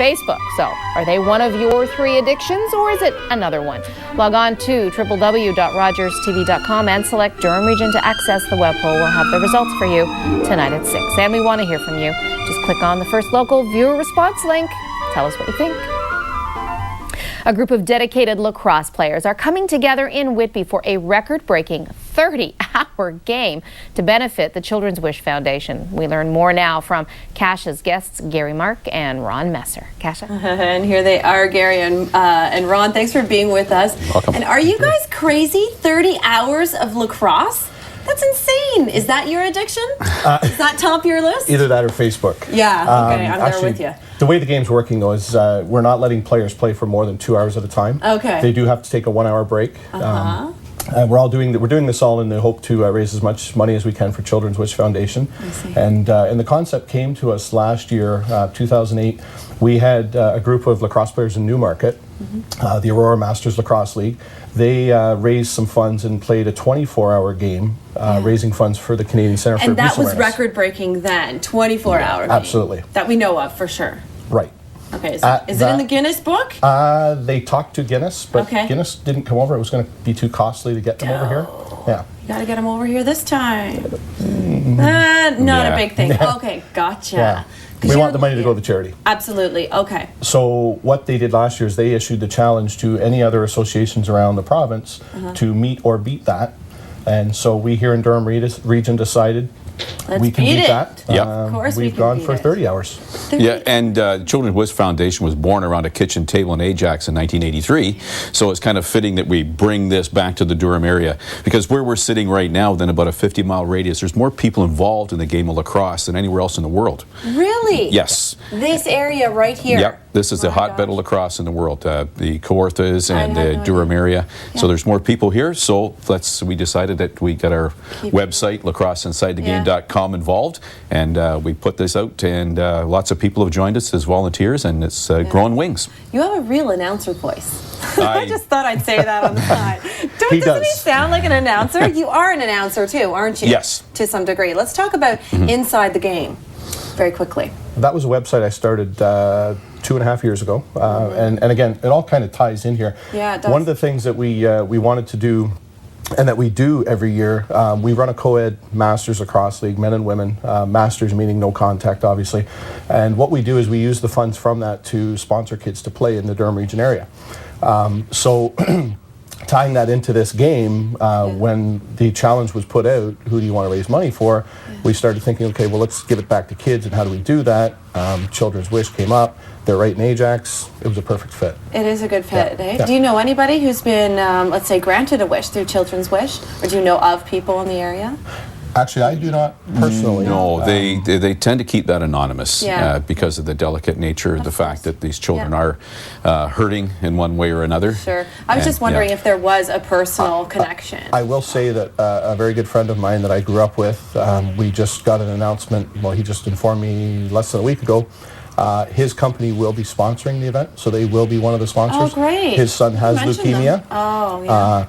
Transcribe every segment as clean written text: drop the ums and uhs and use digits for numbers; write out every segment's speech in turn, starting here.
Facebook. So, are they one of your 3 addictions, or is it another one? Log on to www.rogerstv.com and select Durham Region to access the web poll. We'll have the results for you tonight at 6. And we want to hear from you. Just click on the first local viewer response link. Tell us what you think. A group of dedicated lacrosse players are coming together in Whitby for a record-breaking 30-hour game to benefit the Children's Wish Foundation. We learn more now from Kasha's guests, Gary Mark and Ron Messer. Kasha? And here they are, Gary and Ron. Thanks for being with us. Welcome. And are you guys crazy? 30 hours of lacrosse? That's insane. Is that your addiction? Is that top your list? Either that or Facebook. Yeah, okay, I'm there with you. The way the game's working, though, is we're not letting players play for more than 2 hours at a time. Okay. They do have to take a 1 hour break. We're doing this all in the hope to raise as much money as we can for Children's Wish Foundation. I see. And the concept came to us last year, 2008. We had a group of lacrosse players in Newmarket, the Aurora Masters Lacrosse League. They raised some funds and played a 24-hour game, raising funds for the Canadian Centre for Abuse And that was Awareness. record-breaking then, 24-hour game. Absolutely. That we know of for sure. Right. Okay, is it in the Guinness book? They talked to Guinness, but Okay. Guinness didn't come over. It was going to be too costly to get them over here. Yeah. You got to get them over here this time. Not a big thing. Okay, gotcha. Yeah. We want the money to go to charity. Absolutely. Okay. So what they did last year is they issued the challenge to any other associations around the province to meet or beat that. And so we here in Durham Region decided we can beat that. Yep. Of course We've we can gone beat for it. 30 hours. Yeah, and the Children's Wish Foundation was born around a kitchen table in Ajax in 1983, so it's kind of fitting that we bring this back to the Durham area, because where we're sitting right now, within about a 50-mile radius, there's more people involved in the game of lacrosse than anywhere else in the world. Really? Yes. This area right here? Yep, this is the My hotbed of gosh. lacrosse in the world, the Kawarthas and had the no Durham area. Yeah. So there's more people here, so we decided that we got our website, lacrosseinsidethegame.com, involved, and we put this out, and lots of people have joined us as volunteers, and it's growing wings. You have a real announcer voice. I I- just thought I'd say that on the side. Doesn't he does. sound like an announcer? You are an announcer too, aren't you? Yes. To some degree. Let's talk about Inside the Game very quickly. That was a website I started 2.5 years ago. And again, it all kind of ties in here. Yeah, it does. One of the things that we wanted to do, and that we do every year, we run a co-ed Masters Lacrosse League, men and women, Masters meaning no contact, obviously. And what we do is we use the funds from that to sponsor kids to play in the Durham Region area. So tying that into this game, when the challenge was put out, who do you want to raise money for, we started thinking, okay, well, let's give it back to kids, and how do we do that? Children's Wish came up. They're right in Ajax. It was a perfect fit. It is a good fit, eh? Yeah. Do you know anybody who's been, let's say, granted a wish through Children's Wish? Or do you know of people in the area? Actually, I do not personally. No, they tend to keep that anonymous Yeah. because of the delicate nature of the fact that these children Yeah. are hurting in one way or another. Sure. I was And, just wondering yeah. if there was a personal connection. I will say that a very good friend of mine that I grew up with, we just got an announcement, well, he just informed me less than a week ago, his company will be sponsoring the event, so they will be one of the sponsors. Oh, great. His son has Mention leukemia. them. Oh, yeah.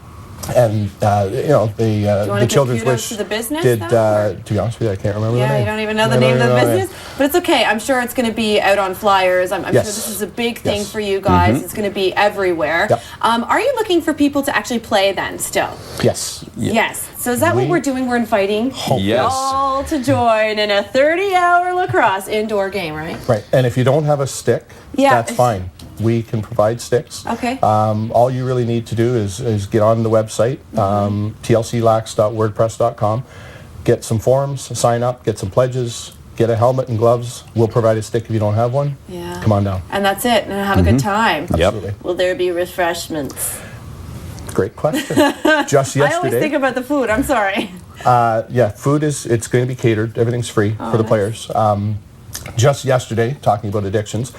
And the Children's give kudos Wish to the business, did. though? To be honest with you, I can't remember the Yeah, name. you don't even know the I name don't of the even know business, but it's okay. I'm sure it's going to be out on flyers. I'm sure Yes. this is a big thing Yes. for you guys. It's going to be everywhere. Yep. Are you looking for people to actually play then still? Yes. Yes. So is that what We- we're doing? We're inviting Yes. all to join in a 30-hour lacrosse indoor game, right? Right. And if you don't have a stick, Yeah. that's fine. We can provide sticks. Okay. All you really need to do is get on the website, tlclax.wordpress.com, get some forms, sign up, get some pledges, get a helmet and gloves. We'll provide a stick if you don't have one. Yeah. Come on down. And that's it. And have a good time. Yep. Absolutely. Will there be refreshments? Great question. Just I always think yesterday. about the food. I'm sorry. Yeah, food it's going to be catered. Everything's free for the players. Just yesterday, talking about addictions,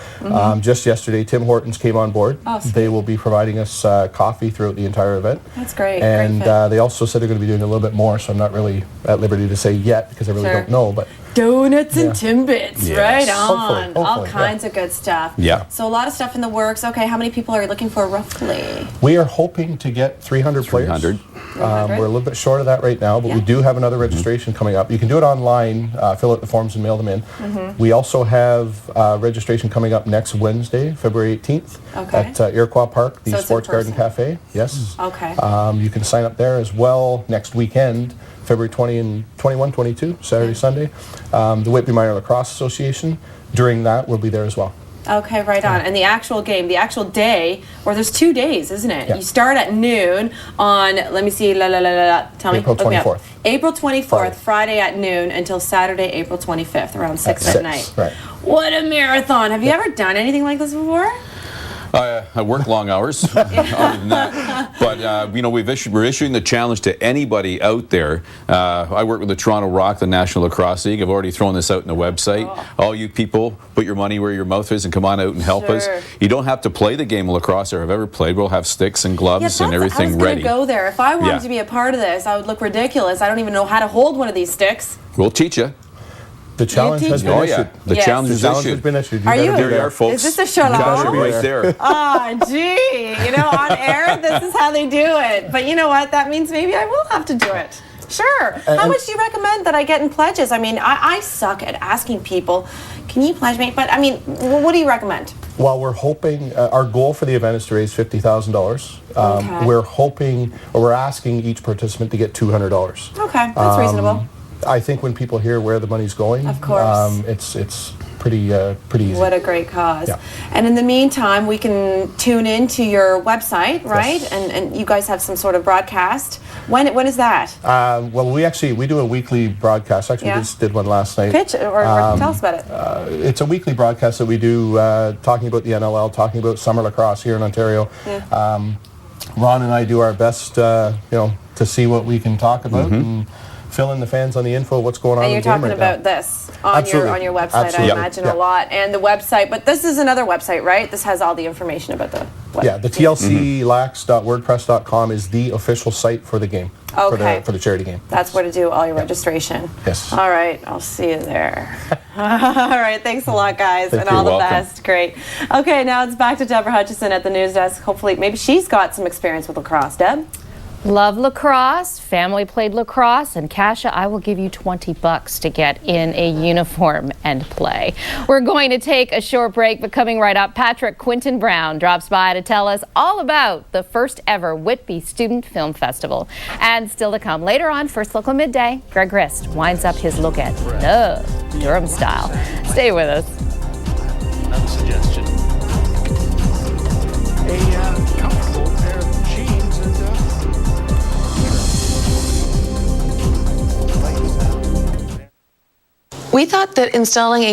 just yesterday, Tim Hortons came on board. Oh, sweet. They will be providing us coffee throughout the entire event. That's great. And Great fit. they also said they're going to be doing a little bit more, so I'm not really at liberty to say yet because I really Sure. don't know. But donuts and Timbits. Yes. Right on. Hopefully, All kinds of good stuff. Yeah. So a lot of stuff in the works. Okay, how many people are you looking for roughly? We are hoping to get 300 players. 300. We're a little bit short of that right now, but we do have another registration coming up. You can do it online, fill out the forms and mail them in. We also have registration coming up next Wednesday, February 18th at Iroquois Park, the So it's Sports in Garden person. Cafe. Yes. Okay. You can sign up there as well next weekend, February 20 and 21, 22, Saturday, Sunday. The Whitby Minor Lacrosse Association, during that, will be there as well. Okay, right on. And the actual game, the actual day, or there's 2 days, isn't it? Yeah. You start at noon on, let me see, tell me. April Look me up. 24th. April 24th, Friday at noon until Saturday, April 25th, around 6 at night. Right. What a marathon. Have you ever done anything like this before? I work long hours, other than that. But, we're issuing the challenge to anybody out there. I work with the Toronto Rock, the National Lacrosse League. I've already thrown this out on the website. All you people, put your money where your mouth is and come on out and help us. You don't have to play the game of lacrosse or have ever played. We'll have sticks and gloves and everything I was ready. go there. If I wanted to be a part of this, I would look ridiculous. I don't even know how to hold one of these sticks. We'll teach you. The challenge has been issued. The Yes. challenge The is challenge has issued. been issued. Are you? gotta be There you there. are, folks. Is this a show? Got it right there. Oh, gee. On air, this is how they do it. But you know what? That means maybe I will have to do it. Sure. How much do you recommend that I get in pledges? I mean, I suck at asking people, can you pledge me? But I mean, what do you recommend? Well, we're hoping, our goal for the event is to raise $50,000. Okay. We're hoping, or we're asking each participant to get $200. Okay, that's reasonable. I think when people hear where the money's going, Of course. it's pretty easy. What a great cause. Yeah. And in the meantime, we can tune in to your website, right? Yes. And you guys have some sort of broadcast. When is that? Well, we do a weekly broadcast. Actually, Yeah. we just did one last night. Pitch or tell us about it. It's a weekly broadcast that we do talking about the NLL, talking about summer lacrosse here in Ontario. Yeah. Ron and I do our best, to see what we can talk about and fill in the fans on the info of what's going on And in you're the game talking right about now. this on Absolutely. your website, Absolutely. I imagine Yeah. a lot. And the website, but this is another website, right? This has all the information about the web. Yeah, the tlclax.wordpress.com is the official site for the game, Okay. for the charity game. That's where to do all your registration. Yes. All right, I'll see you there. All right, thanks a lot, guys, and all the You're welcome. best. Great. Okay, now it's back to Deborah Hutchison at the news desk. Hopefully, maybe she's got some experience with lacrosse. Deb? Love lacrosse, family played lacrosse, and Kasha, I will give you $20 to get in a uniform and play. We're going to take a short break, but coming right up, Patrick Quinton Brown drops by to tell us all about the first ever Whitby Student Film Festival. And still to come later on, First Local Midday, Greg Rist winds up his look at love, Durham style. Stay with us. Another suggestion. A comfortable pair of jeans and We thought that installing